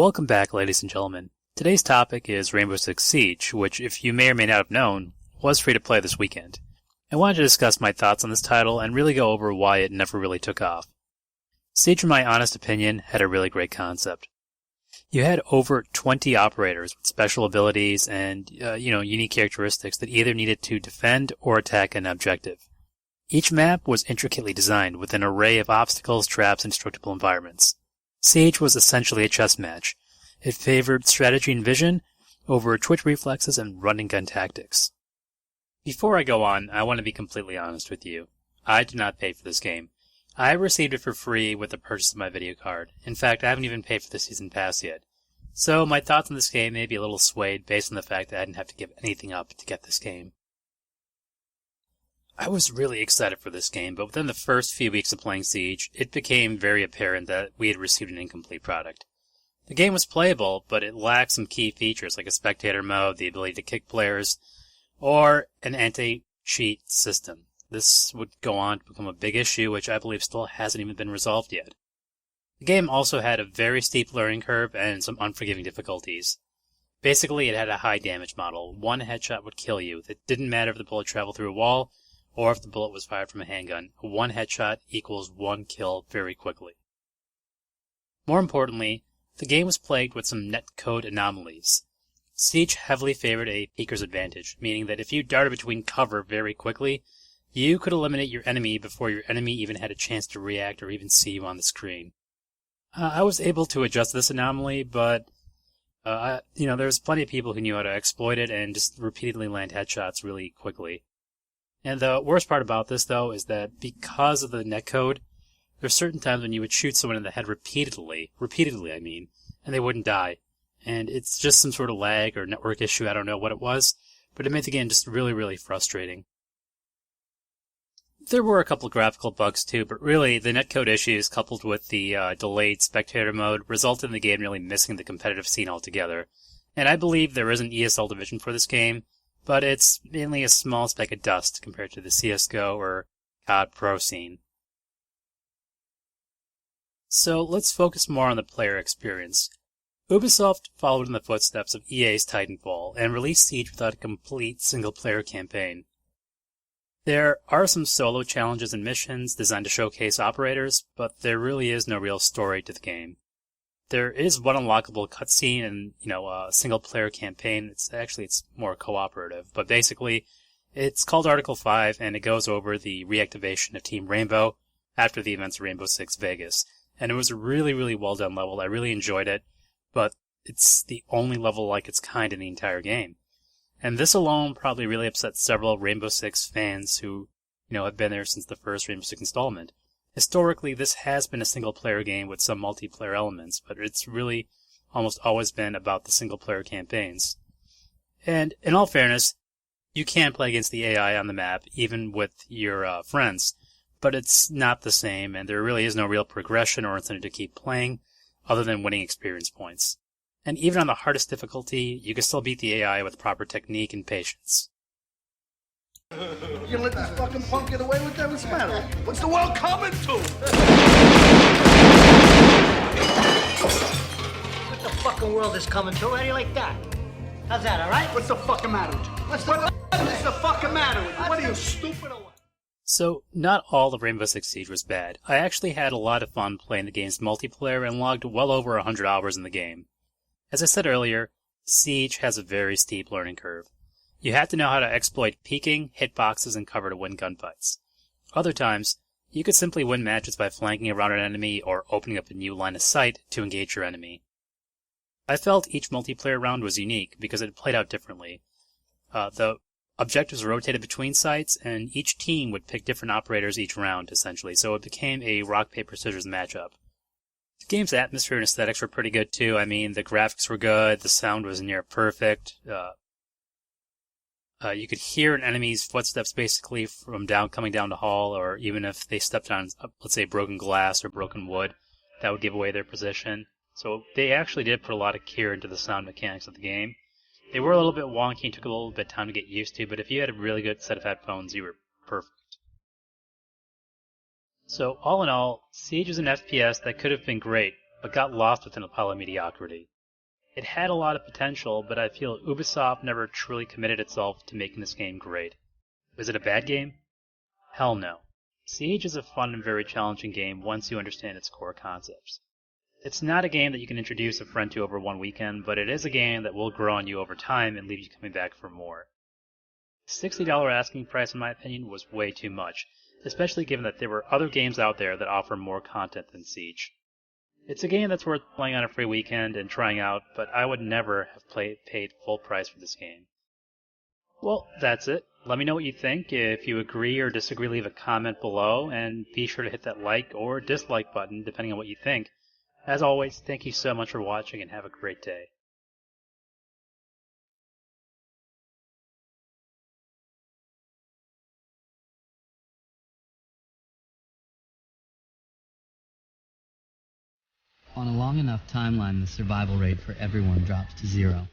Welcome back, ladies and gentlemen. Today's topic is Rainbow Six Siege, which, if you may or may not have known, was free to play this weekend. I wanted to discuss my thoughts on this title and really go over why it never really took off. Siege, in my honest opinion, had a really great concept. You had over 20 operators with special abilities and, unique characteristics that either needed to defend or attack an objective. Each map was intricately designed with an array of obstacles, traps, and destructible environments. Siege was essentially a chess match. It favored strategy and vision over twitch reflexes and running gun tactics. Before I go on, I want to be completely honest with you. I did not pay for this game. I received it for free with the purchase of my video card. In fact, I haven't even paid for the season pass yet. So my thoughts on this game may be a little swayed based on the fact that I didn't have to give anything up to get this game. I was really excited for this game, but within the first few weeks of playing Siege, it became very apparent that we had received an incomplete product. The game was playable, but it lacked some key features like a spectator mode, the ability to kick players, or an anti-cheat system. This would go on to become a big issue, which I believe still hasn't even been resolved yet. The game also had a very steep learning curve and some unforgiving difficulties. Basically, it had a high damage model. One headshot would kill you. It didn't matter if the bullet traveled through a wall, or if the bullet was fired from a handgun. One headshot equals one kill very quickly. More importantly, the game was plagued with some netcode anomalies. Siege heavily favored a peeker's advantage, meaning that if you darted between cover very quickly, you could eliminate your enemy before your enemy even had a chance to react or even see you on the screen. I was able to adjust this anomaly, but there's plenty of people who knew how to exploit it and just repeatedly land headshots really quickly. And the worst part about this, though, is that because of the netcode, there's certain times when you would shoot someone in the head repeatedly, and they wouldn't die. And it's just some sort of lag or network issue, I don't know what it was, but it made the game just really, really frustrating. There were a couple of graphical bugs too, but really the netcode issues coupled with the delayed spectator mode resulted in the game really missing the competitive scene altogether. And I believe there is an ESL division for this game, but it's mainly a small speck of dust compared to the CSGO or COD Pro scene. So let's focus more on the player experience. Ubisoft followed in the footsteps of EA's Titanfall and released Siege without a complete single-player campaign. There are some solo challenges and missions designed to showcase operators, but there really is no real story to the game. There is one unlockable cutscene and, a single-player campaign. It's more cooperative, but basically, it's called Article 5, and it goes over the reactivation of Team Rainbow after the events of Rainbow Six Vegas. And it was a really, really well-done level. I really enjoyed it, but it's the only level like its kind in the entire game. And this alone probably really upset several Rainbow Six fans who, have been there since the first Rainbow Six installment. Historically, this has been a single-player game with some multiplayer elements, but it's really almost always been about the single-player campaigns. And in all fairness, you can play against the AI on the map, even with your friends, but it's not the same, and there really is no real progression or incentive to keep playing, other than winning experience points. And even on the hardest difficulty, you can still beat the AI with proper technique and patience. You let this fucking punk get away with that? What's the matter? What's the world coming to? What the fucking world is coming to? How do you like that? How's that, all right? What's the fucking matter with you? What is the fucking matter with you? What are you, stupid or what? So, not all of Rainbow Six Siege was bad. I actually had a lot of fun playing the game's multiplayer and logged well over 100 hours in the game. As I said earlier, Siege has a very steep learning curve. You have to know how to exploit peeking, hitboxes, and cover to win gunfights. Other times, you could simply win matches by flanking around an enemy or opening up a new line of sight to engage your enemy. I felt each multiplayer round was unique because it played out differently. The objectives rotated between sites, and each team would pick different operators each round, essentially, so it became a rock-paper-scissors matchup. The game's atmosphere and aesthetics were pretty good, too. I mean, the graphics were good, the sound was near perfect. You could hear an enemy's footsteps basically from coming down the hall, or even if they stepped on, let's say, broken glass or broken wood, that would give away their position. So they actually did put a lot of care into the sound mechanics of the game. They were a little bit wonky and took a little bit of time to get used to, but if you had a really good set of headphones, you were perfect. So all in all, Siege is an FPS that could have been great, but got lost within a pile of mediocrity. It had a lot of potential, but I feel Ubisoft never truly committed itself to making this game great. Was it a bad game? Hell no. Siege is a fun and very challenging game once you understand its core concepts. It's not a game that you can introduce a friend to over one weekend, but it is a game that will grow on you over time and leave you coming back for more. The $60 asking price, in my opinion, was way too much, especially given that there were other games out there that offer more content than Siege. It's a game that's worth playing on a free weekend and trying out, but I would never have paid full price for this game. Well, that's it. Let me know what you think. If you agree or disagree, leave a comment below, and be sure to hit that like or dislike button depending on what you think. As always, thank you so much for watching and have a great day. On a long enough timeline, the survival rate for everyone drops to 0.